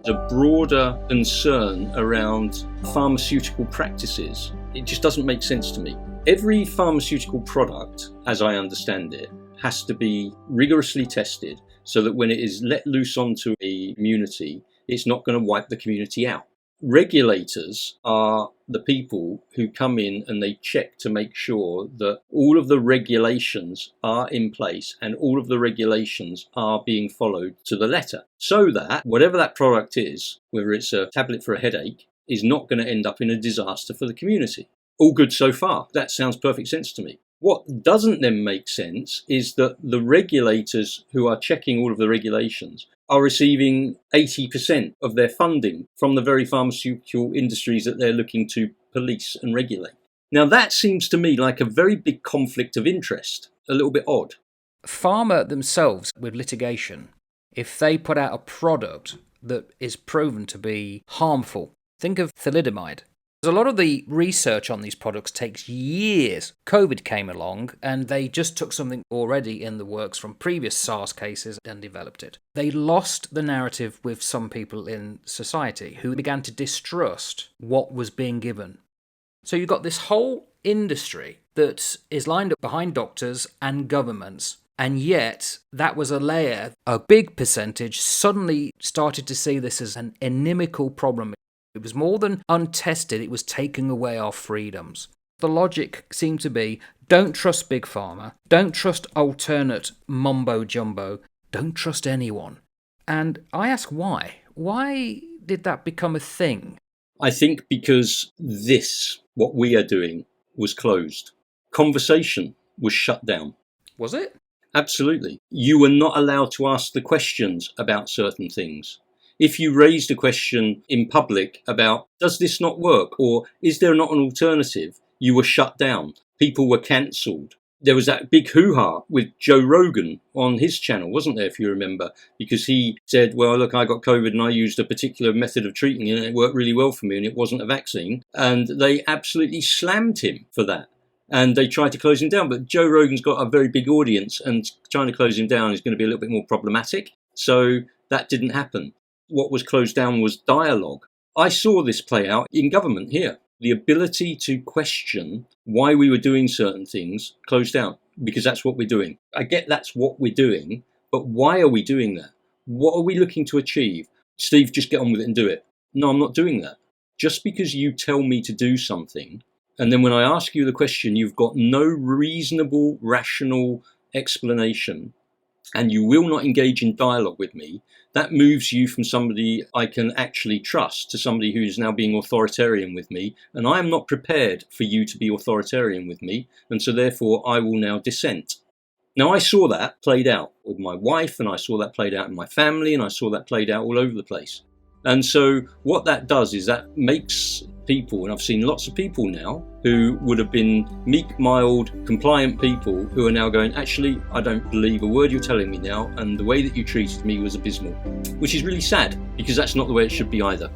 a broader concern around pharmaceutical practices. It just doesn't make sense to me. Every pharmaceutical product, as I understand it, has to be rigorously tested so that when it is let loose onto a community, it's not going to wipe the community out. Regulators are the people who come in and they check to make sure that all of the regulations are in place and all of the regulations are being followed to the letter, so that whatever that product is, whether it's a tablet for a headache, is not going to end up in a disaster for the community. All good so far. That sounds perfect sense to me. What doesn't then make sense is that the regulators who are checking all of the regulations are receiving 80% of their funding from the very pharmaceutical industries that they're looking to police and regulate. Now that seems to me like a very big conflict of interest, a little bit odd. Pharma themselves, with litigation, if they put out a product that is proven to be harmful, think of thalidomide. A lot of the research on these products takes years. COVID came along and they just took something already in the works from previous SARS cases and developed it. They lost the narrative with some people in society who began to distrust what was being given. So you've got this whole industry that is lined up behind doctors and governments, and yet that was a layer, a big percentage suddenly started to see this as an inimical problem. It was more than untested, it was taking away our freedoms. The logic seemed to be, don't trust Big Pharma, don't trust alternate mumbo-jumbo, don't trust anyone. And I ask why? Why did that become a thing? I think because this, what we are doing, was closed. Conversation was shut down. Was it? Absolutely. You were not allowed to ask the questions about certain things. If you raised a question in public about, does this not work? Or is there not an alternative? You were shut down. People were cancelled. There was that big hoo-ha with Joe Rogan on his channel, wasn't there, if you remember? Because he said, well, look, I got COVID and I used a particular method of treating it and it worked really well for me and it wasn't a vaccine. And they absolutely slammed him for that. And they tried to close him down. But Joe Rogan's got a very big audience and trying to close him down is going to be a little bit more problematic. So that didn't happen. What was closed down was dialogue. I saw this play out in government here. The ability to question why we were doing certain things closed down, because that's what we're doing. I get that's what we're doing, but why are we doing that? What are we looking to achieve? Steve, just get on with it and do it. No, I'm not doing that. Just because you tell me to do something, and then when I ask you the question, you've got no reasonable, rational explanation, and you will not engage in dialogue with me, that moves you from somebody I can actually trust to somebody who is now being authoritarian with me, and I am not prepared for you to be authoritarian with me, and so therefore I will now dissent. Now I saw that played out with my wife, and I saw that played out in my family, and I saw that played out all over the place. And so what that does is that makes people, and I've seen lots of people now who would have been meek, mild, compliant people who are now going, actually, I don't believe a word you're telling me now, and the way that you treated me was abysmal, which is really sad because that's not the way it should be either.